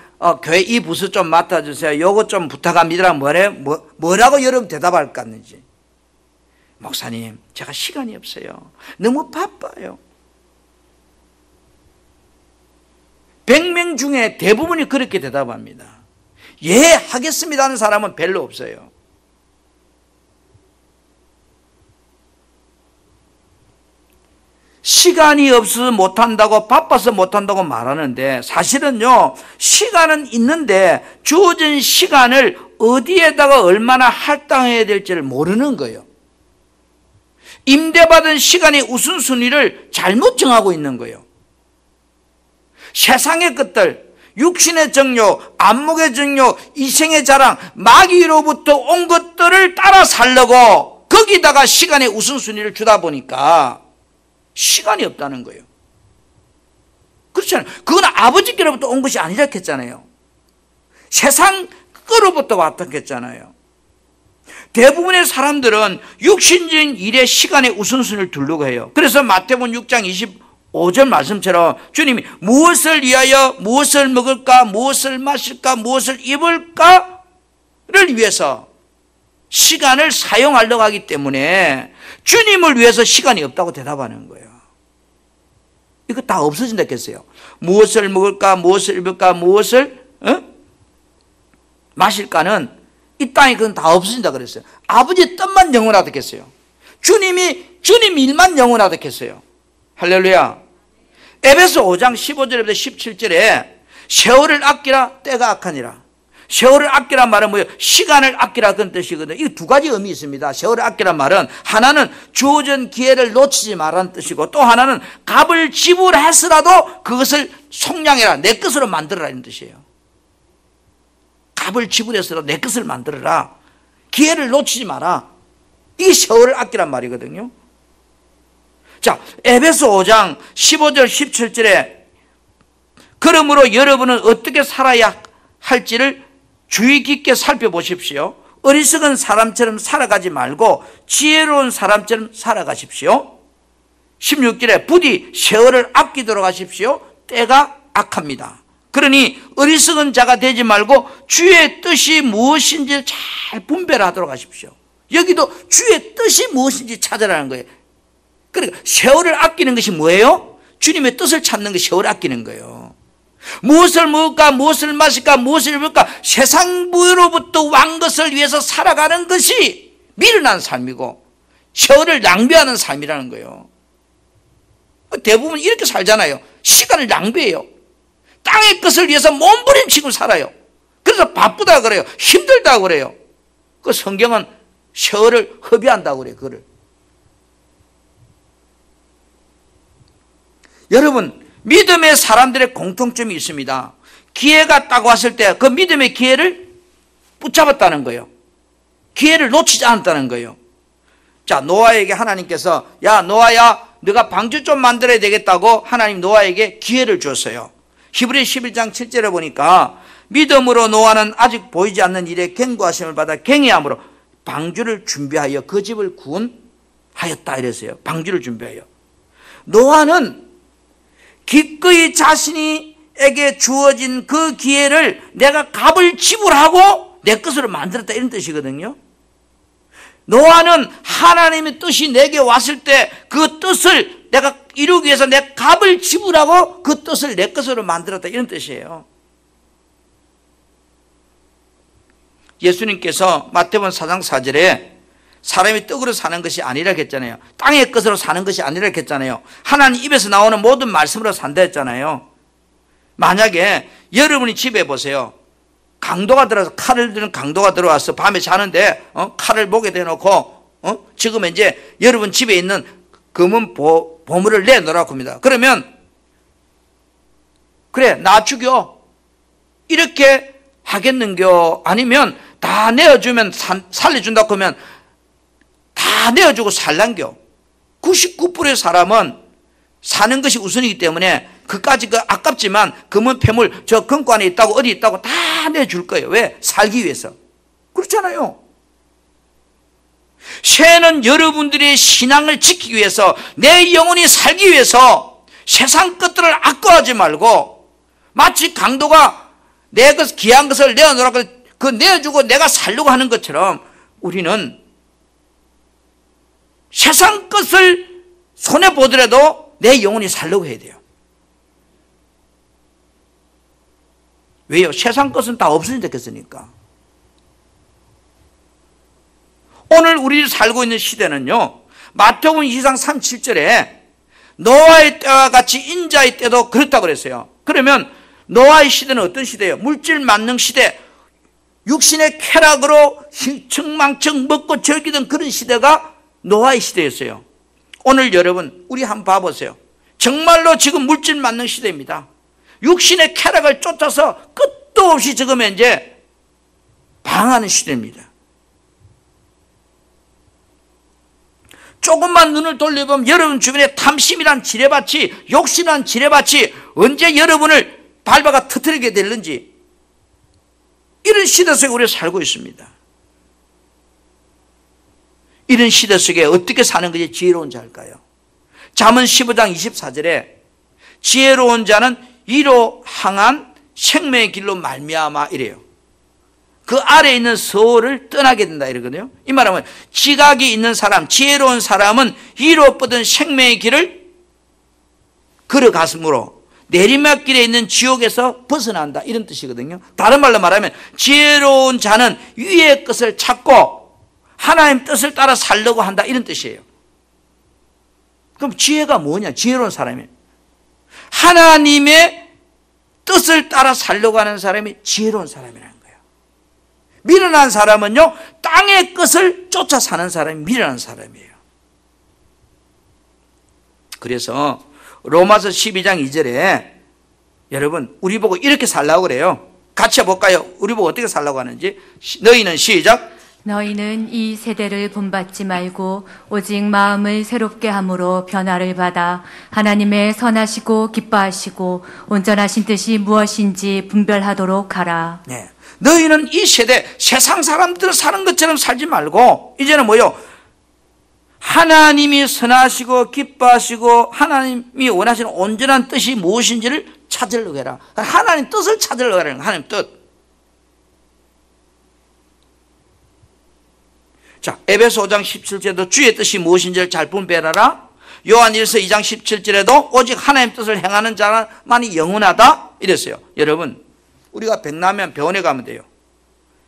교회 이 부서 좀 맡아주세요, 요거 좀 부탁합니다, 뭐라고 여러분 대답할 것 같는지. 목사님 제가 시간이 없어요, 너무 바빠요. 100명 중에 대부분이 그렇게 대답합니다. 예 하겠습니다 하는 사람은 별로 없어요. 시간이 없어서 못한다고, 바빠서 못한다고 말하는데, 사실은요, 시간은 있는데 주어진 시간을 어디에다가 얼마나 할당해야 될지를 모르는 거예요. 임대받은 시간의 우선순위를 잘못 정하고 있는 거예요. 세상의 것들, 육신의 정욕, 안목의 정욕, 이생의 자랑, 마귀로부터 온 것들을 따라 살려고 거기다가 시간의 우선순위를 주다 보니까 시간이 없다는 거예요. 그렇잖아요. 그건 아버지께로부터 온 것이 아니라 했잖아요. 세상 거로부터 왔다 했잖아요. 대부분의 사람들은 육신적인 일에 시간의 우선순위를 두려고 해요. 그래서 마태복음 6장 25절 말씀처럼 주님이 무엇을 위하여 무엇을 먹을까, 무엇을 마실까, 무엇을 입을까를 위해서 시간을 사용하려고 하기 때문에 주님을 위해서 시간이 없다고 대답하는 거예요. 이거 다 없어진다 했어요. 무엇을 먹을까, 무엇을 입을까, 무엇을 마실까는 이 땅에 그건 다 없어진다 그랬어요. 아버지의 뜻만 영원하다 했어요. 주님 일만 뭐라도 했어요. 할렐루야. 에베소 5장 15절부터 17절에 세월을 아끼라 때가 악하니라. 세월을 아끼란 말은 뭐예요? 시간을 아끼라 그런 뜻이거든요. 이 두 가지 의미 있습니다. 세월을 아끼란 말은 하나는 주어진 기회를 놓치지 말라는 뜻이고, 또 하나는 값을 지불해서라도 그것을 속량해라, 내 것으로 만들어라 이런 뜻이에요. 값을 지불해서라도 내 것을 만들어라, 기회를 놓치지 마라. 이게 세월을 아끼란 말이거든요. 자, 에베소 5장 15절 17절에 그러므로 여러분은 어떻게 살아야 할지를 주의 깊게 살펴보십시오. 어리석은 사람처럼 살아가지 말고 지혜로운 사람처럼 살아가십시오. 16절에 부디 세월을 아끼도록 하십시오. 때가 악합니다. 그러니 어리석은 자가 되지 말고 주의 뜻이 무엇인지 잘 분별하도록 하십시오. 여기도 주의 뜻이 무엇인지 찾으라는 거예요. 그러니까 세월을 아끼는 것이 뭐예요? 주님의 뜻을 찾는 것이 세월을 아끼는 거예요. 무엇을 먹을까, 무엇을 마실까, 무엇을 입을까, 세상부로부터 왕 것을 위해서 살아가는 것이 미련한 삶이고 세월을 낭비하는 삶이라는 거예요. 대부분 이렇게 살잖아요. 시간을 낭비해요. 땅의 것을 위해서 몸부림치고 살아요. 그래서 바쁘다 그래요. 힘들다 그래요. 그 성경은 세월을 허비한다고 그래요. 그거를. 여러분, 믿음의 사람들의 공통점이 있습니다. 기회가 딱 왔을 때 그 믿음의 기회를 붙잡았다는 거예요. 기회를 놓치지 않았다는 거예요. 자, 노아에게 하나님께서 야 노아야 네가 방주 좀 만들어야 되겠다고 하나님 노아에게 기회를 줬어요. 히브리 11장 7절에 보니까 믿음으로 노아는 아직 보이지 않는 일에 경고하심을 받아 경외함으로 방주를 준비하여 그 집을 구원하였다 이랬어요. 방주를 준비하여. 노아는 기꺼이 자신에게 주어진 그 기회를 내가 값을 지불하고 내 것으로 만들었다 이런 뜻이거든요. 노아는 하나님의 뜻이 내게 왔을 때 그 뜻을 내가 이루기 위해서 내 값을 지불하고 그 뜻을 내 것으로 만들었다 이런 뜻이에요. 예수님께서 마태복음 4장 4절에 사람이 떡으로 사는 것이 아니라 했잖아요. 땅의 것으로 사는 것이 아니라 했잖아요. 하나님 입에서 나오는 모든 말씀으로 산다 했잖아요. 만약에 여러분이 집에 보세요. 강도가 들어와서 칼을 드는 강도가 들어와서 밤에 자는데 칼을 목에 대놓고 지금 이제 여러분 집에 있는 검은 보물을 내놓으라고 합니다. 그러면 그래 나 죽여 이렇게 하겠는겨? 아니면 다 내어주면 살려준다고 하면 다 내어주고 살란겨? 99%의 사람은 사는 것이 우선이기 때문에 그까지 아깝지만 금은 폐물 저 금고 안에 있다고 어디 있다고 다 내줄 거예요. 왜? 살기 위해서. 그렇잖아요. 새는 여러분들의 신앙을 지키기 위해서 내 영혼이 살기 위해서 세상 것들을 아까워하지 말고 마치 강도가 내 것 귀한 것을 내어놓으라고 그 내어주고 내가 살려고 하는 것처럼 우리는 세상 것을 손해보더라도 내 영혼이 살려고 해야 돼요. 왜요? 세상 것은 다 없어진다 했으니까. 오늘 우리 살고 있는 시대는요, 마태복음 2장 37절에 노아의 때와 같이 인자의 때도 그렇다고 그랬어요. 그러면 노아의 시대는 어떤 시대예요? 물질 만능 시대, 육신의 쾌락으로 흥청망청 먹고 즐기던 그런 시대가 노아의 시대였어요. 오늘 여러분 우리 한번 봐보세요. 정말로 지금 물질 만능 시대입니다. 육신의 쾌락을 쫓아서 끝도 없이 지금 이제 방황하는 시대입니다. 조금만 눈을 돌려보면 여러분 주변에 탐심이란 지뢰밭이, 욕심이란 지뢰밭이 언제 여러분을 밟아가 터뜨리게 될는지, 이런 시대 속에 우리가 살고 있습니다. 이런 시대 속에 어떻게 사는 것이 지혜로운 자일까요? 잠언 15장 24절에 지혜로운 자는 이로 향한 생명의 길로 말미암아 이래요. 그 아래에 있는 서울을 떠나게 된다 이러거든요. 이 말하면 지각이 있는 사람, 지혜로운 사람은 이로 뻗은 생명의 길을 걸어갔으므로 내리막길에 있는 지옥에서 벗어난다 이런 뜻이거든요. 다른 말로 말하면 지혜로운 자는 위의 것을 찾고 하나님 뜻을 따라 살려고 한다 이런 뜻이에요. 그럼 지혜가 뭐냐? 지혜로운 사람이에요. 하나님의 뜻을 따라 살려고 하는 사람이 지혜로운 사람이라는 거예요. 미련한 사람은요, 땅의 것을 쫓아 사는 사람이 미련한 사람이에요. 그래서 로마서 12장 2절에 여러분 우리 보고 이렇게 살라고 그래요. 같이 해볼까요? 우리 보고 어떻게 살라고 하는지. 너희는 시작. 너희는 이 세대를 본받지 말고 오직 마음을 새롭게 함으로 변화를 받아 하나님의 선하시고 기뻐하시고 온전하신 뜻이 무엇인지 분별하도록 하라. 네. 너희는 이 세대 세상 사람들 사는 것처럼 살지 말고 이제는 뭐요? 하나님이 선하시고 기뻐하시고 하나님이 원하시는 온전한 뜻이 무엇인지를 찾으려고 해라. 하나님 뜻을 찾으려고 하라는 거예요. 하나님 뜻. 자, 에베소 5장 17절에도 주의 뜻이 무엇인지를 잘 분별하라. 요한 1서 2장 17절에도 오직 하나님 뜻을 행하는 자만이 영원하다 이랬어요. 여러분 우리가 백나면 병원에 가면 돼요.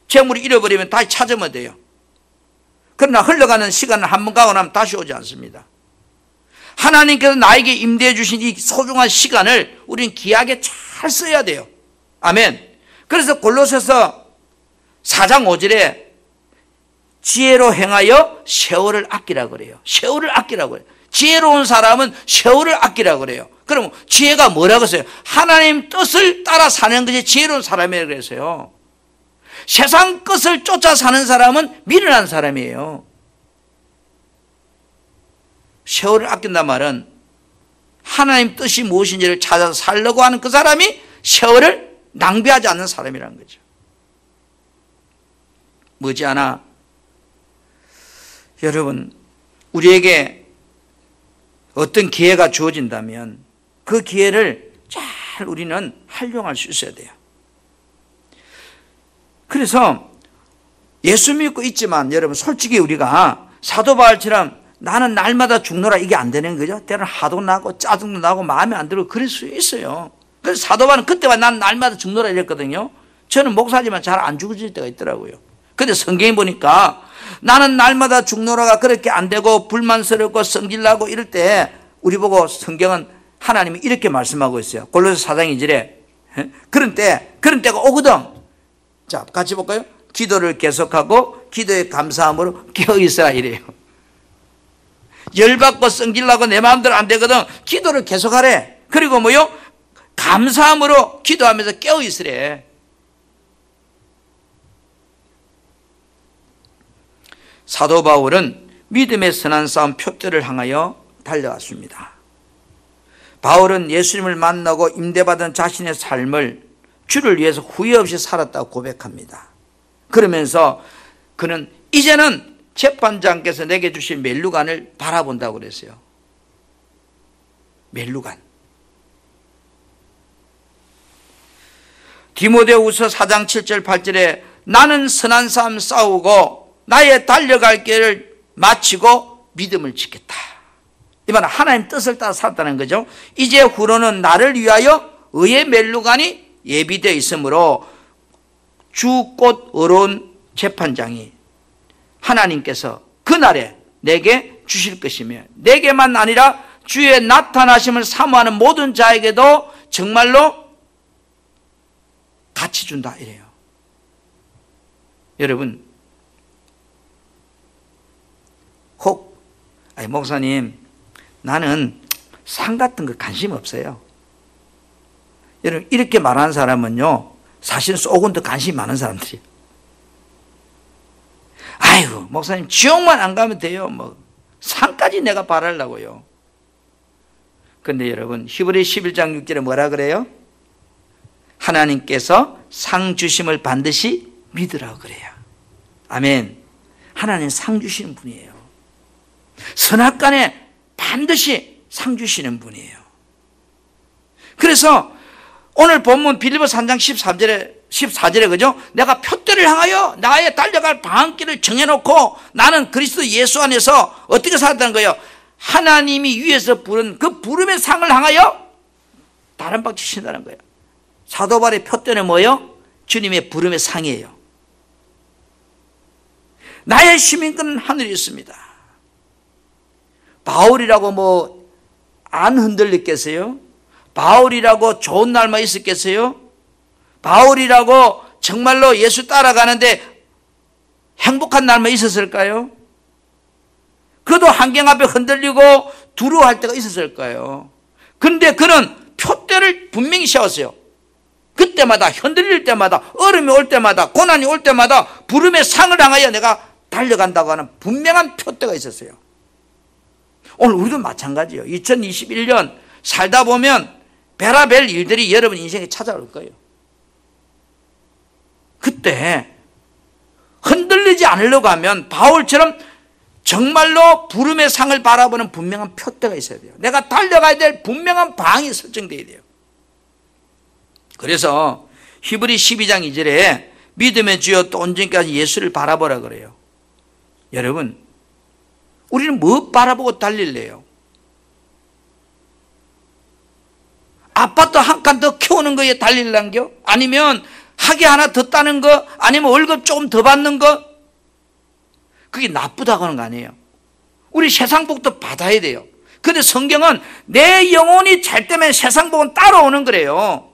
재물이 잃어버리면 다시 찾으면 돼요. 그러나 흘러가는 시간을 한번 가고 나면 다시 오지 않습니다. 하나님께서 나에게 임대해 주신 이 소중한 시간을 우리는 귀하게 잘 써야 돼요. 아멘. 그래서 골로새서 4장 5절에 지혜로 행하여 세월을 아끼라고 그래요. 세월을 아끼라고 해요. 지혜로운 사람은 세월을 아끼라고 그래요. 그럼 지혜가 뭐라고 했어요? 하나님 뜻을 따라 사는 것이 지혜로운 사람이라고 그랬어요. 세상 것을 쫓아 사는 사람은 미련한 사람이에요. 세월을 아낀단 말은 하나님 뜻이 무엇인지를 찾아서 살려고 하는 그 사람이 세월을 낭비하지 않는 사람이라는 거죠. 머지않아 여러분 우리에게 어떤 기회가 주어진다면 그 기회를 잘 우리는 활용할 수 있어야 돼요. 그래서 예수 믿고 있지만 여러분 솔직히 우리가 사도 바울처럼 나는 날마다 죽노라 이게 안 되는 거죠. 때로는 화도 나고 짜증도 나고 마음에 안 들고 그럴 수 있어요. 그래서 사도 바울은 그때만 난 날마다 죽노라 이랬거든요. 저는 목사지만 잘 안 죽어질 때가 있더라고요. 근데 성경에 보니까 나는 날마다 죽노라가 그렇게 안 되고 불만스럽고 성질나고 이럴 때 우리 보고 성경은 하나님이 이렇게 말씀하고 있어요. 골로새 4장 2절에 그런 때가 오거든. 자, 같이 볼까요? 기도를 계속하고 기도에 감사함으로 깨어있어라 이래요. 열받고 성질나고 내 마음대로 안 되거든. 기도를 계속하래. 그리고 뭐요? 감사함으로 기도하면서 깨어있으래. 사도 바울은 믿음의 선한 싸움 표대를 향하여 달려왔습니다. 바울은 예수님을 만나고 임대받은 자신의 삶을 주를 위해서 후회 없이 살았다고 고백합니다. 그러면서 그는 이제는 재판장께서 내게 주신 멸류관을 바라본다고 그랬어요. 멸류관. 디모데후서 4장 7절 8절에 나는 선한 싸움 싸우고 나의 달려갈 길을 마치고 믿음을 지켰다. 이 말은 하나님 뜻을 따라 살았다는 거죠. 이제 후로는 나를 위하여 의의 멸류관이 예비되어 있으므로 주 곧 의로운 재판장이 하나님께서 그날에 내게 주실 것이며 내게만 아니라 주의 나타나심을 사모하는 모든 자에게도 정말로 같이 준다 이래요. 여러분, 혹 목사님 나는 상 같은 거 관심 없어요. 여러분, 이렇게 말하는 사람은요 사실 속은 더 관심이 많은 사람들이에요. 아이고 목사님 지옥만 안 가면 돼요. 뭐 상까지 내가 바라려고요. 그런데 여러분, 히브리 11장 6절에 뭐라 그래요? 하나님께서 상 주심을 반드시 믿으라고 그래요. 아멘. 하나님 상 주시는 분이에요. 선악간에 반드시 상 주시는 분이에요. 그래서 오늘 본문 빌립보서 3장 14절에 그죠? 내가 표대를 향하여 나의 달려갈 방향길을 정해놓고 나는 그리스도 예수 안에서 어떻게 살았다는 거예요? 하나님이 위에서 부른 그 부름의 상을 향하여 다른 박 치신다는 거예요. 사도 바울의 표대는 뭐예요? 주님의 부름의 상이에요. 나의 시민권은 하늘에 있습니다. 바울이라고 뭐 안 흔들렸겠어요? 바울이라고 좋은 날만 있었겠어요? 바울이라고 정말로 예수 따라가는데 행복한 날만 있었을까요? 그도 환경 앞에 흔들리고 두려워할 때가 있었을까요? 그런데 그는 표대를 분명히 세웠어요. 그때마다 흔들릴 때마다 얼음이 올 때마다 고난이 올 때마다 부름의 상을 향하여 내가 달려간다고 하는 분명한 표대가 있었어요. 오늘 우리도 마찬가지예요. 2021년 살다 보면 별의별 일들이 여러분 인생에 찾아올 거예요. 그때 흔들리지 않으려고 하면 바울처럼 정말로 부름의 상을 바라보는 분명한 표대가 있어야 돼요. 내가 달려가야 될 분명한 방이 설정되어야 돼요. 그래서 히브리 12장 2절에 믿음의 주여 또 온전까지 예수를 바라보라 그래요. 여러분, 우리는 뭐 바라보고 달릴래요? 아파트 한 칸 더 키우는 거에 달릴란겨? 아니면 학위 하나 더 따는 거? 아니면 월급 조금 더 받는 거? 그게 나쁘다고 하는 거 아니에요. 우리 세상 복도 받아야 돼요. 그런데 성경은 내 영혼이 잘 때면 세상 복은 따라오는 거래요.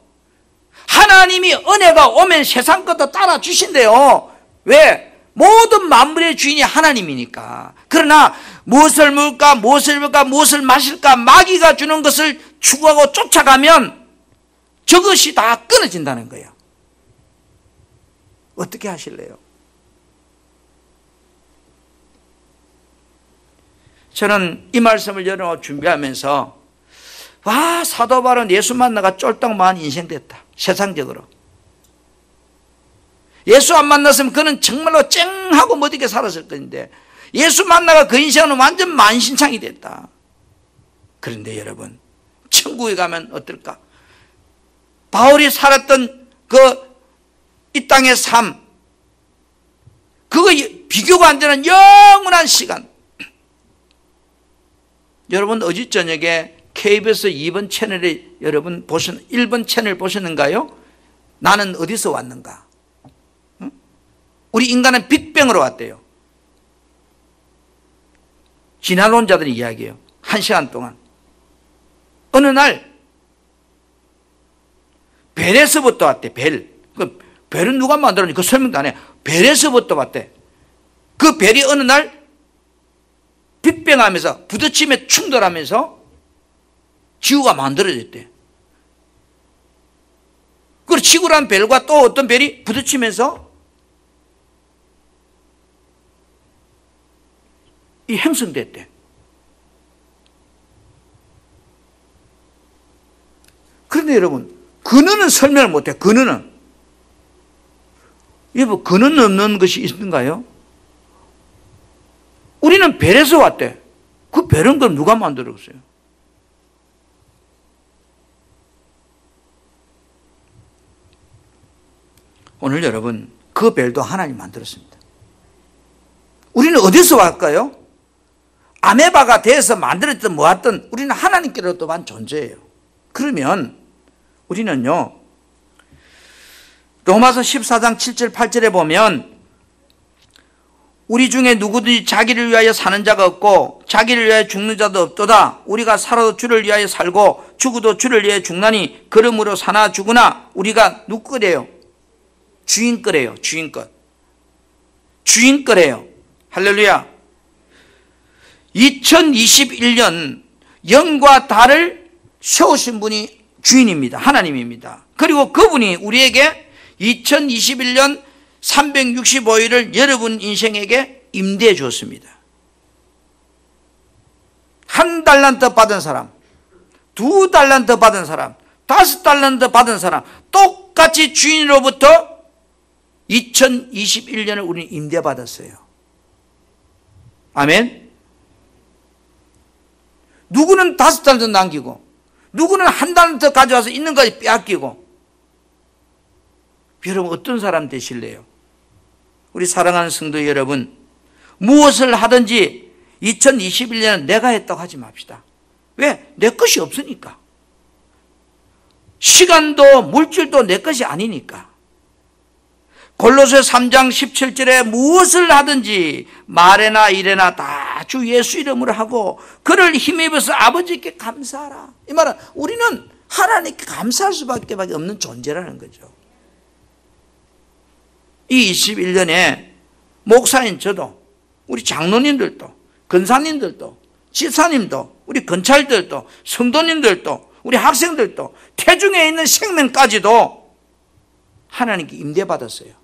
하나님이 은혜가 오면 세상 것도 따라 주신대요. 왜? 모든 만물의 주인이 하나님이니까. 그러나 무엇을 먹을까, 무엇을 입을까, 무엇을 마실까 마귀가 주는 것을 추구하고 쫓아가면 저것이 다 끊어진다는 거예요. 어떻게 하실래요? 저는 이 말씀을 여러 준비하면서 와, 사도 바울은 예수 만나가 쫄딱 망한 인생 됐다. 세상적으로. 예수 안 만났으면 그는 정말로 쨍하고 멋있게 살았을 건데 예수 만나가 그 인생은 완전 만신창이 됐다. 그런데 여러분, 천국에 가면 어떨까? 바울이 살았던 이 땅의 삶, 그거 비교가 안 되는 영원한 시간. 여러분 어제 저녁에 KBS 2번 채널에 여러분 1번 채널 보셨는가요? 나는 어디서 왔는가? 우리 인간은 빅뱅으로 왔대요. 진화론자들의 이야기예요. 1시간 동안. 어느 날 벨에서부터 왔대. 벨. 그 벨은 누가 만들었니? 그 설명도 안 해. 벨에서부터 왔대. 그 벨이 어느 날 빅뱅하면서 부딪힘에 충돌하면서 지구가 만들어졌대. 그리고 지구란 벨과 또 어떤 벨이 부딪히면서 이 형성됐대. 그런데 여러분, 근원은 설명을 못해. 근원은. 여러분, 근원 없는 것이 있는가요? 우리는 벨에서 왔대. 그 벨은 그럼 누가 만들었어요? 오늘 여러분, 그 벨도 하나님 만들었습니다. 우리는 어디서 왔을까요? 아메바가 돼서 만들었든 뭐했든 우리는 하나님께로부터만 존재해요. 그러면 우리는요, 로마서 14장 7절 8절에 보면 우리 중에 누구든지 자기를 위하여 사는 자가 없고 자기를 위하여 죽는 자도 없도다. 우리가 살아도 주를 위하여 살고 죽어도 주를 위하여 죽나니 그러므로 사나 죽으나 우리가 누구 거래요? 주인 거래요. 주인 것. 주인 거래요. 할렐루야. 2021년 영과 달을 세우신 분이 주인입니다. 하나님입니다. 그리고 그분이 우리에게 2021년 365일을 여러분 인생에게 임대해 주었습니다. 1달란트 받은 사람, 2달란트 받은 사람, 5달란트 받은 사람, 똑같이 주인으로부터 2021년을 우리는 임대받았어요. 아멘. 누구는 5달란트 남기고 누구는 1달란트 가져와서 있는 것까지 빼앗기고. 여러분 어떤 사람 되실래요? 우리 사랑하는 성도 여러분, 무엇을 하든지 2021년은 내가 했다고 하지 맙시다. 왜? 내 것이 없으니까. 시간도 물질도 내 것이 아니니까. 골로새 3장 17절에 무엇을 하든지 말에나 일에나 다 주 예수 이름으로 하고 그를 힘입어서 아버지께 감사하라. 이 말은 우리는 하나님께 감사할 수밖에 없는 존재라는 거죠. 이 21년에 목사인 저도, 우리 장로님들도, 권사님들도, 지사님도, 우리 건찰들도, 성도님들도, 우리 학생들도, 태중에 있는 생명까지도 하나님께 임대받았어요.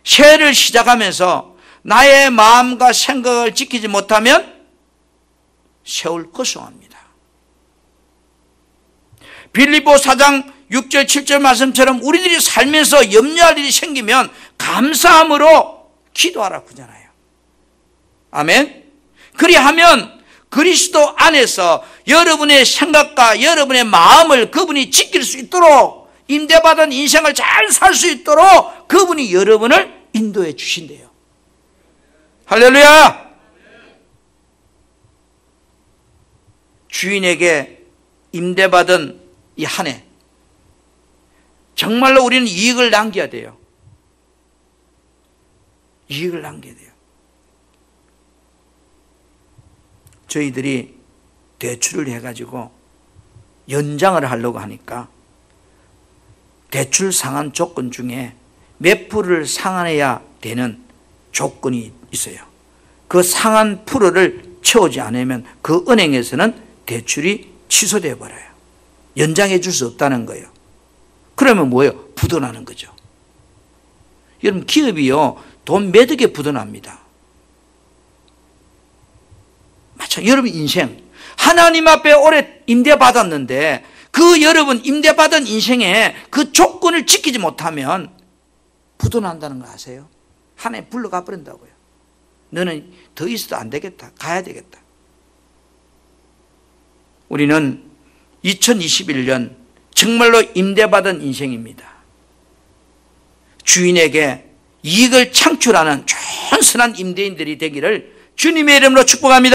새해를 시작하면서 나의 마음과 생각을 지키지 못하면 세월 고소합니다. 빌립보 4장 6절 7절 말씀처럼 우리들이 살면서 염려할 일이 생기면 감사함으로 기도하라 그러잖아요. 아멘. 그리하면 그리스도 안에서 여러분의 생각과 여러분의 마음을 그분이 지킬 수 있도록, 임대받은 인생을 잘 살 수 있도록 그분이 여러분을 인도해 주신대요. 할렐루야. 주인에게 임대받은 이 한 해, 정말로 우리는 이익을 남겨야 돼요. 이익을 남겨야 돼요. 저희들이 대출을 해가지고 연장을 하려고 하니까 대출 상환 조건 중에 몇 프로를 상환해야 되는 조건이 있어요. 그 상환 프로를 채우지 않으면 그 은행에서는 대출이 취소되어 버려요. 연장해 줄 수 없다는 거예요. 그러면 뭐예요? 부도나는 거죠. 여러분 기업이요, 돈 매덕에 부도납니다. 맞죠? 여러분 인생 하나님 앞에 오래 임대받았는데 그 여러분 임대받은 인생에 그 조건을 지키지 못하면 부도난다는 거 아세요? 하나님 불러가 버린다고요. 너는 더 있어도 안 되겠다. 가야 되겠다. 우리는 2021년 정말로 임대받은 인생입니다. 주인에게 이익을 창출하는 좋은 선한 임대인들이 되기를 주님의 이름으로 축복합니다.